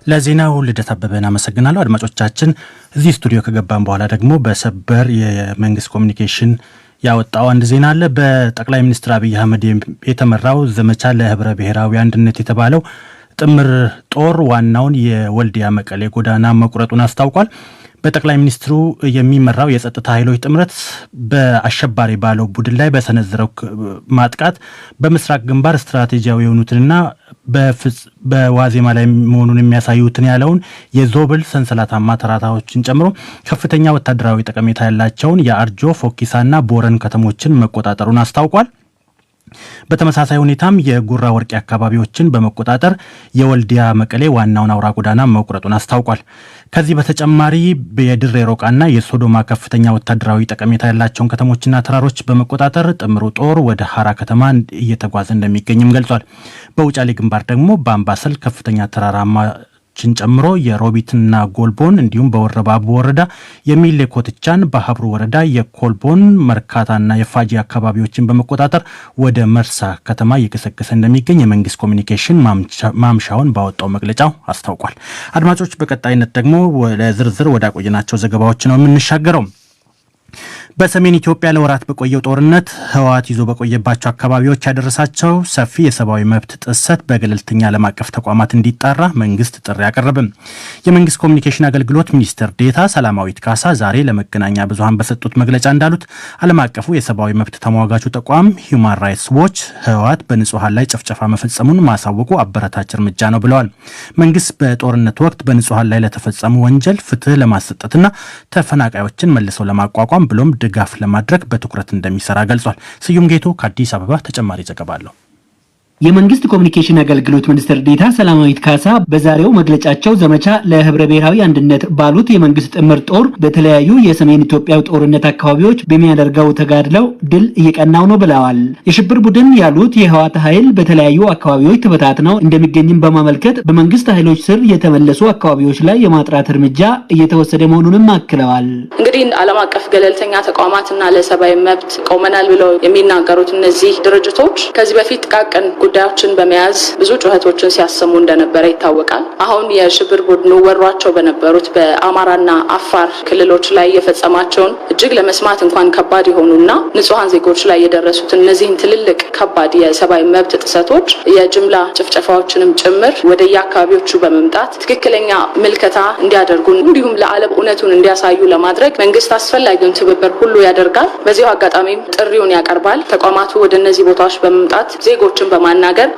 ለዜናው ልደት አበበን አመሰግናለሁ። አድማጮቻችን እዚህ ስቱዲዮ ከገባን በኋላ ደግሞ በሰበር የመንግስት ኮሚኒኬሽን ያወጣው አንድ ዜና አለ። በጠቅላይ ሚኒስትር አብይ አህመድ የተመራው ዘመቻ ለህብረ ብሔራዊ አንድነት የተባለው ጥምር ጦር ዋናውን የወልዲያ መቀሌ ጎዳና መቁረጡን አስታውቋል። በጠቅላይ ሚኒስትሩ የሚመራው የጸጥታ ኃይሎች ጥምረት በአሸባሪ ባለው ቡድን ላይ በሰነዘረው ማጥቃት በምስራቅ ግንባር ስትራቴጂያዊ የሆኑትንና በዋዜማ ላይ መሆኑን የሚያሳዩትን ያለውን የዞብል ሰንሰለታማ ተራራዎችን ጨምሮ ከፍተኛ ወታደራዊ ጠቀሜታ ያላቸውን የአርጆ ፎኪሳና ቦረን ከተሞችን መቆጣጠሩን አስታውቋል። በተመሳሳይ ሁኔታም የጉራ ወርቂ አካባቢዎችን በመቆጣጠር የወልዲያ መቀሌ ዋናውን አውራ ጎዳና መቁረጡን አስታውቋል። ከዚህ በተጨማሪ የድሬ ሮቃና የሶዶማ ከፍተኛ ወታደራዊ ጠቀሜታ ያላቸውን ከተሞችና ተራሮች በመቆጣጠር ጥምሩ ጦር ወደ ሐራ ከተማ እየተጓዘ እንደሚገኝም ገልጿል። በውጫሌ ግንባር ደግሞ በአምባሰል ከፍተኛ ተራራማ ጨምሮ የሮቢትና ጎልቦን እንዲሁም በወረባቡ ወረዳ የሚሌ ኮትቻን በሀብሩ ወረዳ የኮልቦን መርካታና የፋጂ አካባቢዎችን በመቆጣጠር ወደ መርሳ ከተማ እየገሰገሰ እንደሚገኝ የመንግስት ኮሚኒኬሽን ማምሻውን ባወጣው መግለጫው አስታውቋል። አድማጮች በቀጣይነት ደግሞ ለዝርዝር ወዳቆየናቸው ዘገባዎች ነው የምንሻገረው። በሰሜን ኢትዮጵያ ለወራት በቆየው ጦርነት ህወሓት ይዞ በቆየባቸው አካባቢዎች ያደረሳቸው ሰፊ የሰብአዊ መብት ጥሰት በገለልተኛ ዓለም አቀፍ ተቋማት እንዲጣራ መንግስት ጥሪ አቀረበ። የመንግስት ኮሚኒኬሽን አገልግሎት ሚኒስትር ዴኤታ ሰላማዊት ካሳ ዛሬ ለመገናኛ ብዙሃን በሰጡት መግለጫ እንዳሉት ዓለም አቀፉ የሰብአዊ መብት ተሟጋቹ ተቋም ሂውማን ራይትስ ዎች ህወሓት በንጹሃን ላይ ጭፍጨፋ መፈጸሙን ማሳወቁ አበረታች እርምጃ ነው ብለዋል። መንግስት በጦርነት ወቅት በንጹሃን ላይ ለተፈጸሙ ወንጀል ፍትህ ለማሰጠትና ተፈናቃዮችን መልሰው ለማቋቋም ብሎም ድጋፍ ለማድረግ በትኩረት እንደሚሰራ ገልጿል። ስዩም ጌቱ ከአዲስ አበባ ተጨማሪ ዘገባ አለው። የመንግስት ኮሚኒኬሽን አገልግሎት ሚኒስትር ዴኤታ ሰላማዊት ካሳ በዛሬው መግለጫቸው ዘመቻ ለህብረ ብሔራዊ አንድነት ባሉት የመንግስት ጥምር ጦር በተለያዩ የሰሜን ኢትዮጵያ ጦርነት አካባቢዎች በሚያደርገው ተጋድለው ድል እየቀናው ነው ብለዋል። የሽብር ቡድን ያሉት የህወሓት ኃይል በተለያዩ አካባቢዎች ተበታትነው እንደሚገኝም በማመልከት በመንግስት ኃይሎች ስር የተመለሱ አካባቢዎች ላይ የማጥራት እርምጃ እየተወሰደ መሆኑንም አክለዋል። እንግዲህ ዓለም አቀፍ ገለልተኛ ተቋማትና ለሰብአዊ መብት ቆመናል ብለው የሚናገሩት እነዚህ ድርጅቶች ከዚህ በፊት ጥቃቅን ጉዳዮችን በመያዝ ብዙ ጩኸቶችን ሲያሰሙ እንደነበረ ይታወቃል። አሁን የሽብር ቡድኑ ወሯቸው በነበሩት በአማራና አፋር ክልሎች ላይ የፈጸማቸውን እጅግ ለመስማት እንኳን ከባድ የሆኑና ንጹሃን ዜጎች ላይ የደረሱት እነዚህን ትልልቅ ከባድ የሰብአዊ መብት ጥሰቶች የጅምላ ጭፍጨፋዎችንም ጭምር ወደየአካባቢዎቹ በመምጣት ትክክለኛ ምልከታ እንዲያደርጉ እንዲሁም ለዓለም እውነቱን እንዲያሳዩ ለማድረግ መንግስት አስፈላጊውን ትብብር ሁሉ ያደርጋል። በዚሁ አጋጣሚም ጥሪውን ያቀርባል። ተቋማቱ ወደ እነዚህ ቦታዎች በመምጣት ዜጎችን በማናገር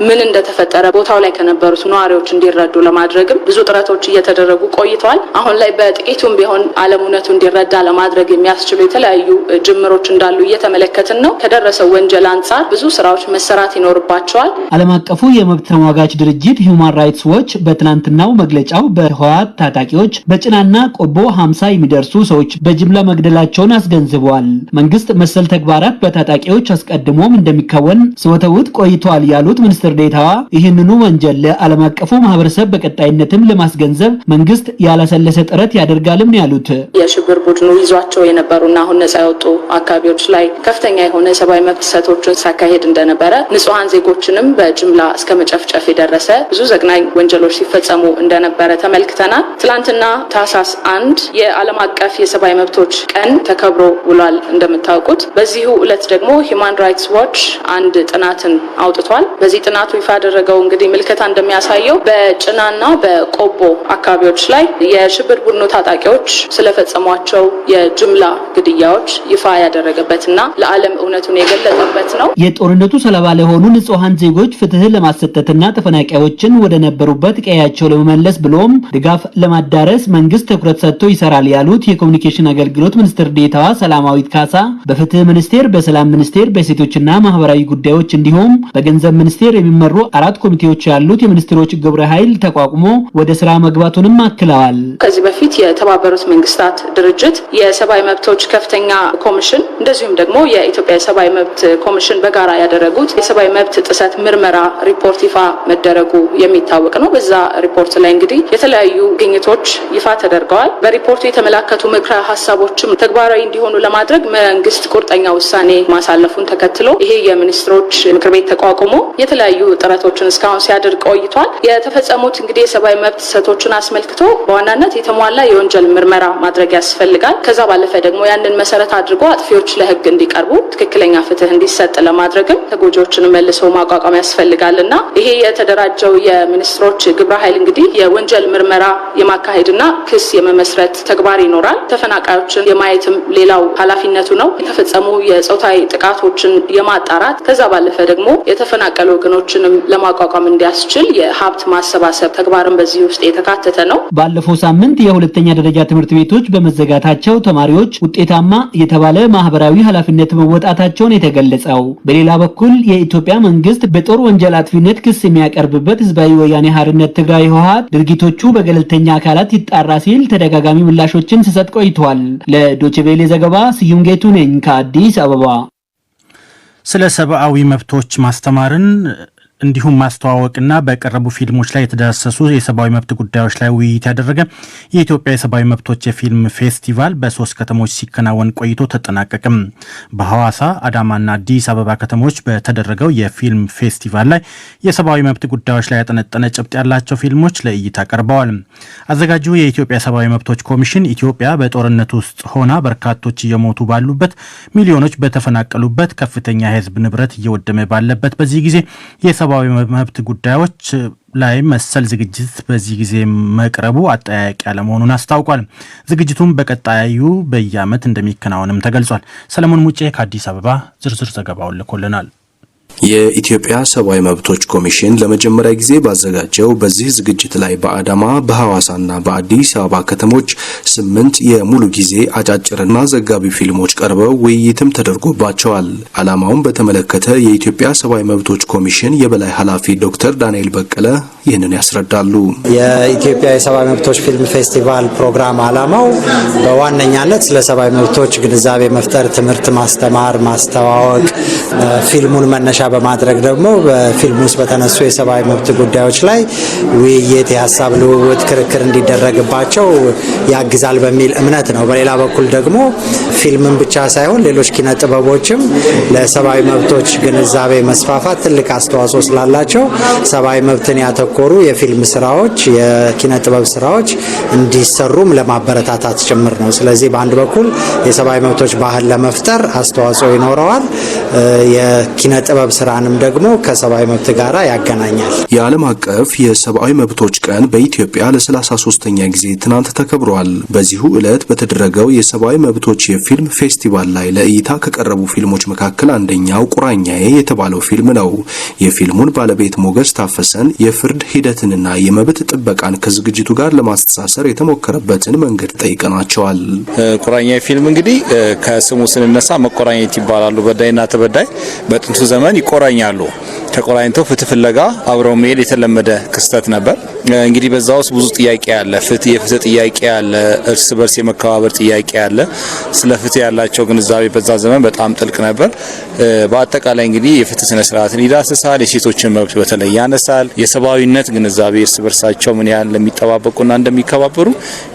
ምን እንደተፈጠረ ቦታው ላይ ከነበሩት ነዋሪዎች እንዲረዱ ለማድረግም ብዙ ጥረቶች እየተደረጉ ቆይተዋል። አሁን ላይ በጥቂቱም ቢሆን ዓለም እውነቱ እንዲረዳ ለማድረግ የሚያስችሉ የተለያዩ ጅምሮች እንዳሉ እየተመለከትን ነው። ከደረሰው ወንጀል አንጻር ብዙ ስራዎች መሰራት ይኖርባቸዋል። ዓለም አቀፉ የመብት ተሟጋች ድርጅት ሂውማን ራይትስ ዎች በትናንትናው መግለጫው በህወሓት ታጣቂዎች በጭናና ቆቦ 50 የሚደርሱ ሰዎች በጅምላ መግደላቸውን አስገንዝበዋል። መንግስት መሰል ተግባራት በታጣቂዎች አስቀድሞም እንደሚከወን ሲወተውት ቆይቷል ያሉት ሚኒስትር ዴኤታዋ ይህንኑ ወንጀል ለዓለም አቀፉ ማህበረሰብ በቀጣይነትም ለማስገንዘብ መንግስት ያላሰለሰ ጥረት ያደርጋልም ያሉት የሽብር ቡድኑ ይዟቸው የነበሩና አሁን ነጻ የወጡ አካባቢዎች ላይ ከፍተኛ የሆነ ሰብአዊ መብት ጥሰቶችን ሲያካሄድ እንደነበረ ንጹሃን ዜጎችንም በጅምላ እስከ መጨፍጨፍ የደረሰ ብዙ ዘግናኝ ወንጀሎች ሲፈጸሙ እንደነበረ ተመልክተናል። ትላንትና ታህሳስ 1 የዓለም አቀፍ የሰብአዊ መብቶች ቀን ተከብሮ ውሏል። እንደምታውቁት በዚሁ ዕለት ደግሞ ሂውማን ራይትስ ዎች አንድ ጥናትን አውጥቷል። በዚህ ጥናቱ ይፋ ያደረገው እንግዲህ ምልከታ እንደሚያሳየው በጭናና በቆቦ አካባቢዎች ላይ የሽብር ቡድኑ ታጣቂዎች ስለፈጸሟቸው የጅምላ ግድያዎች ይፋ ያደረገበትና ለዓለም እውነቱን የገለጸበት ነው። የጦርነቱ ሰለባ ለሆኑ ንጹሃን ዜጎች ፍትህ ለማሰጠትና ተፈናቃዮችን ወደ ነበሩበት ቀያቸው ለመመለስ ብሎም ድጋፍ ለማዳረስ መንግስት ትኩረት ሰጥቶ ይሰራል ያሉት የኮሚኒኬሽን አገልግሎት ሚኒስትር ዴኤታዋ ሰላማዊት ካሳ በፍትህ ሚኒስቴር፣ በሰላም ሚኒስቴር፣ በሴቶችና ማህበራዊ ጉዳዮች እንዲሁም በገንዘብ ሚኒስቴር የሚመሩ 4 ኮሚቴዎች ያሉት የሚኒስትሮች ግብረ ኃይል ተቋቁሞ ወደ ስራ መግባቱንም አክለዋል። ከዚህ በፊት የተባበሩት መንግስታት ድርጅት የሰብአዊ መብቶች ከፍተኛ ኮሚሽን እንደዚሁም ደግሞ የኢትዮጵያ የሰብአዊ መብት ኮሚሽን በጋራ ያደረጉት የሰብአዊ መብት ጥሰት ምርመራ ሪፖርት ይፋ መደረጉ የሚታወቅ ነው። በዛ ሪፖርት ላይ እንግዲህ የተለያዩ ግኝቶች ይፋ ተደርገዋል። በሪፖርቱ የተመላከቱ ምክረ ሀሳቦችም ተግባራዊ እንዲሆኑ ለማድረግ መንግስት ቁርጠኛ ውሳኔ ማሳለፉን ተከትሎ ይሄ የሚኒስትሮች ምክር ቤት ተቋቁሞ የተለያዩ ጥረቶችን እስካሁን ሲያደርግ ቆይቷል። የተፈጸሙት እንግዲህ የሰብአዊ መብት ጥሰቶችን አስመልክቶ በዋናነት የተሟላ የወንጀል ምርመራ ማድረግ ያስፈልጋል። ከዛ ባለፈ ደግሞ ያንን መሰረት አድርጎ አጥፊዎች ለህግ እንዲቀርቡ ትክክለኛ ፍትህ እንዲሰጥ ለማድረግም ተጎጂዎችን መልሶ ማቋቋም ያስፈልጋልና ይሄ የተደራጀው የሚኒስትሮች ግብረ ኃይል እንግዲህ የወንጀል ምርመራ የማካሄድና ክስ የመመስረት ተግባር ይኖራል። ተፈናቃዮችን የማየትም ሌላው ኃላፊነቱ ነው። የተፈጸሙ የጾታዊ ጥቃቶችን የማጣራት ከዛ ባለፈ ደግሞ የተፈናቀሉ ወገኖችንም ለማቋቋም እንዲያስችል የሀብት ማሰባሰብ ተግባርን በዚህ ውስጥ የተካተተ ነው። ባለፈው ሳምንት የሁለተኛ ደረጃ ትምህርት ቤቶች በመዘጋታቸው ተማሪዎች ውጤታማ የተባለ ማህበራዊ ኃላፊነት መወጣታቸውን የተገለጸው። በሌላ በኩል የኢትዮጵያ መንግስት በጦር ወንጀል አጥፊነት ክስ የሚያቀርብበት ህዝባዊ ወያኔ ሓርነት ትግራይ ህወሓት ድርጊቶቹ በገለልተኛ አካላት ይጣራ ሲል ተደጋጋሚ ምላሾችን ሲሰጥ ቆይቷል። ለዶይቼ ቬለ ዘገባ ስዩም ጌቱ ነኝ ከአዲስ አበባ። ስለ ሰብአዊ መብቶች ማስተማርን እንዲሁም ማስተዋወቅና በቀረቡ ፊልሞች ላይ የተዳሰሱ የሰብአዊ መብት ጉዳዮች ላይ ውይይት ያደረገ የኢትዮጵያ የሰብአዊ መብቶች የፊልም ፌስቲቫል በ3 ከተሞች ሲከናወን ቆይቶ ተጠናቀቀም። በሐዋሳ፣ አዳማና አዲስ አበባ ከተሞች በተደረገው የፊልም ፌስቲቫል ላይ የሰብአዊ መብት ጉዳዮች ላይ ያጠነጠነ ጭብጥ ያላቸው ፊልሞች ለእይታ ቀርበዋል። አዘጋጁ የኢትዮጵያ ሰብአዊ መብቶች ኮሚሽን ኢትዮጵያ በጦርነት ውስጥ ሆና በርካቶች እየሞቱ ባሉበት፣ ሚሊዮኖች በተፈናቀሉበት፣ ከፍተኛ የህዝብ ንብረት እየወደመ ባለበት በዚህ ጊዜ የሰብአዊ መብት ጉዳዮች ላይ መሰል ዝግጅት በዚህ ጊዜ መቅረቡ አጠያያቂ ያለመሆኑን አስታውቋል። ዝግጅቱም በቀጣዩ በየዓመት እንደሚከናወንም ተገልጿል። ሰለሞን ሙጬ ከአዲስ አበባ ዝርዝር ዘገባውን ልኮልናል። የኢትዮጵያ ሰብአዊ መብቶች ኮሚሽን ለመጀመሪያ ጊዜ ባዘጋጀው በዚህ ዝግጅት ላይ በአዳማ በሐዋሳና በአዲስ አበባ ከተሞች 8 የሙሉ ጊዜ አጫጭርና ዘጋቢ ፊልሞች ቀርበው ውይይትም ተደርጎባቸዋል። ዓላማውን በተመለከተ የኢትዮጵያ ሰብአዊ መብቶች ኮሚሽን የበላይ ኃላፊ ዶክተር ዳንኤል በቀለ ይህንን ያስረዳሉ። የኢትዮጵያ የሰብአዊ መብቶች ፊልም ፌስቲቫል ፕሮግራም ዓላማው በዋነኛነት ስለ ሰብአዊ መብቶች ግንዛቤ መፍጠር፣ ትምህርት ማስተማር፣ ማስተዋወቅ፣ ፊልሙን መነሻ በማድረግ ደግሞ በፊልም ውስጥ በተነሱ የሰብአዊ መብት ጉዳዮች ላይ ውይይት፣ የሀሳብ ልውውጥ፣ ክርክር እንዲደረግባቸው ያግዛል በሚል እምነት ነው። በሌላ በኩል ደግሞ ፊልምን ብቻ ሳይሆን ሌሎች ኪነ ጥበቦችም ለሰብአዊ መብቶች ግንዛቤ መስፋፋት ትልቅ አስተዋጽኦ ስላላቸው ሰብአዊ መብትን ያተኮሩ የፊልም ስራዎች፣ የኪነ ጥበብ ስራዎች እንዲሰሩም ለማበረታታት ጭምር ነው። ስለዚህ በአንድ በኩል የሰብአዊ መብቶች ባህል ለመፍጠር አስተዋጽኦ ይኖረዋል። የኪነ ጥበብ ስራንም ደግሞ ከሰብአዊ መብት ጋር ያገናኛል። የዓለም አቀፍ የሰብአዊ መብቶች ቀን በኢትዮጵያ ለ33ኛ ጊዜ ትናንት ተከብሯል። በዚሁ ዕለት በተደረገው የሰብአዊ መብቶች የፊልም ፌስቲቫል ላይ ለእይታ ከቀረቡ ፊልሞች መካከል አንደኛው ቁራኛዬ የተባለው ፊልም ነው። የፊልሙን ባለቤት ሞገስ ታፈሰን የፍርድ ሂደትንና የመብት ጥበቃን ከዝግጅቱ ጋር ለማስተሳሰር የተሞከረበትን መንገድ ጠይቀናቸዋል። ቁራኛዬ ፊልም እንግዲህ ከስሙ ስንነሳ መቆራኘት ይባላሉ። በዳይና ተበዳይ በጥንቱ ዘመን ይቆራኛሉ። ተቆራኝተው ፍትህ ፍለጋ አብረው መሄድ የተለመደ ክስተት ነበር። እንግዲህ በዛ ውስጥ ብዙ ጥያቄ አለ። የፍትህ ጥያቄ አለ፣ እርስ በርስ የመከባበር ጥያቄ አለ። ስለ ፍትህ ያላቸው ግንዛቤ በዛ ዘመን በጣም ጥልቅ ነበር። በአጠቃላይ እንግዲህ የፍትህ ስነ ስርዓትን ይዳስሳል፣ የሴቶችን መብት በተለይ ያነሳል፣ የሰብአዊነት ግንዛቤ እርስ በርሳቸው ምን ያህል እንደሚጠባበቁና እንደሚከባበሩ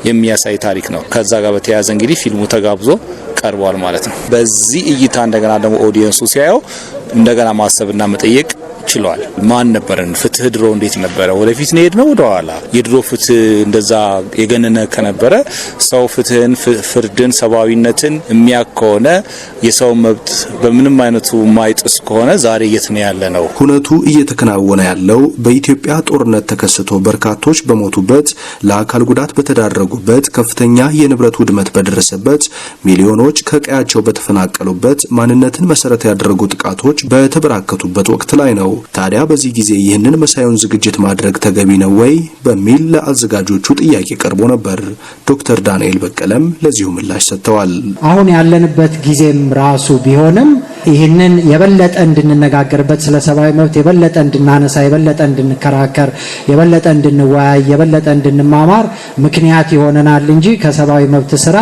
የሚያሳይ ታሪክ ነው። ከዛ ጋር በተያያዘ እንግዲህ ፊልሙ ተጋብዞ ቀርቧል ማለት ነው። በዚህ እይታ እንደገና ደግሞ ኦዲየንሱ ሲያየው እንደገና ማሰብና መጠየቅ ችሏል። ማን ነበረን? ፍትህ ድሮ እንዴት ነበረ? ወደፊት ነው ሄድነው ወደ ኋላ? የድሮ ፍትህ እንደዛ የገነነ ከነበረ ሰው ፍትህን፣ ፍርድን፣ ሰብአዊነትን የሚያውቅ ከሆነ የሰው መብት በምንም አይነቱ ማይጥስ ከሆነ ዛሬ የት ነው ያለ ነው? ሁነቱ እየተከናወነ ያለው በኢትዮጵያ ጦርነት ተከስቶ በርካቶች በሞቱበት፣ ለአካል ጉዳት በተዳረጉበት፣ ከፍተኛ የንብረት ውድመት በደረሰበት፣ ሚሊዮኖች ከቀያቸው በተፈናቀሉበት፣ ማንነትን መሰረት ያደረጉ ጥቃቶች በተበራከቱበት ወቅት ላይ ነው። ታዲያ በዚህ ጊዜ ይህንን መሳዩን ዝግጅት ማድረግ ተገቢ ነው ወይ በሚል ለአዘጋጆቹ ጥያቄ ቀርቦ ነበር። ዶክተር ዳንኤል በቀለም ለዚሁ ምላሽ ሰጥተዋል። አሁን ያለንበት ጊዜም ራሱ ቢሆንም ይህንን የበለጠ እንድንነጋገርበት፣ ስለ ሰብአዊ መብት የበለጠ እንድናነሳ፣ የበለጠ እንድንከራከር፣ የበለጠ እንድንወያይ፣ የበለጠ እንድንማማር ምክንያት ይሆነናል እንጂ ከሰብአዊ መብት ስራ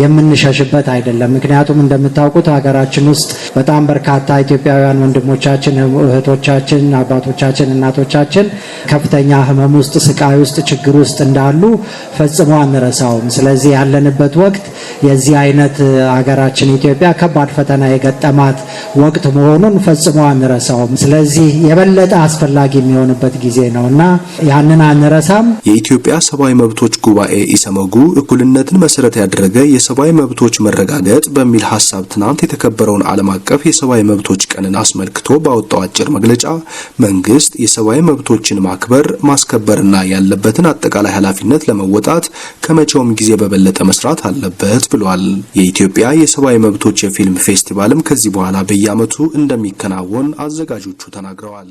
የምንሸሽበት አይደለም። ምክንያቱም እንደምታውቁት ሀገራችን ውስጥ በጣም በርካታ ኢትዮጵያውያን ኢትዮጵያውያን ወንድሞቻችን፣ እህቶቻችን፣ አባቶቻችን፣ እናቶቻችን ከፍተኛ ህመም ውስጥ፣ ስቃይ ውስጥ፣ ችግር ውስጥ እንዳሉ ፈጽሞ አንረሳውም። ስለዚህ ያለንበት ወቅት የዚህ አይነት ሀገራችን ኢትዮጵያ ከባድ ፈተና የገጠማት ወቅት መሆኑን ፈጽሞ አንረሳውም። ስለዚህ የበለጠ አስፈላጊ የሚሆንበት ጊዜ ነውና ያንን አንረሳም። የኢትዮጵያ ሰብአዊ መብቶች ጉባኤ ኢሰመጉ እኩልነትን መሰረት ያደረገ የሰብአዊ መብቶች መረጋገጥ በሚል ሐሳብ ትናንት የተከበረውን ዓለም አቀፍ የሰብአዊ መብቶች ቀንን አስመልክቶ ባወጣው አጭር መግለጫ መንግስት የሰብአዊ መብቶችን ማክበር ማስከበርና ያለበትን አጠቃላይ ኃላፊነት ለመወጣት ከመቼውም ጊዜ በበለጠ መስራት አለበት ብሏል። የኢትዮጵያ የሰብአዊ መብቶች የፊልም ፌስቲቫልም ከዚህ በኋላ በየዓመቱ እንደሚከናወን አዘጋጆቹ ተናግረዋል።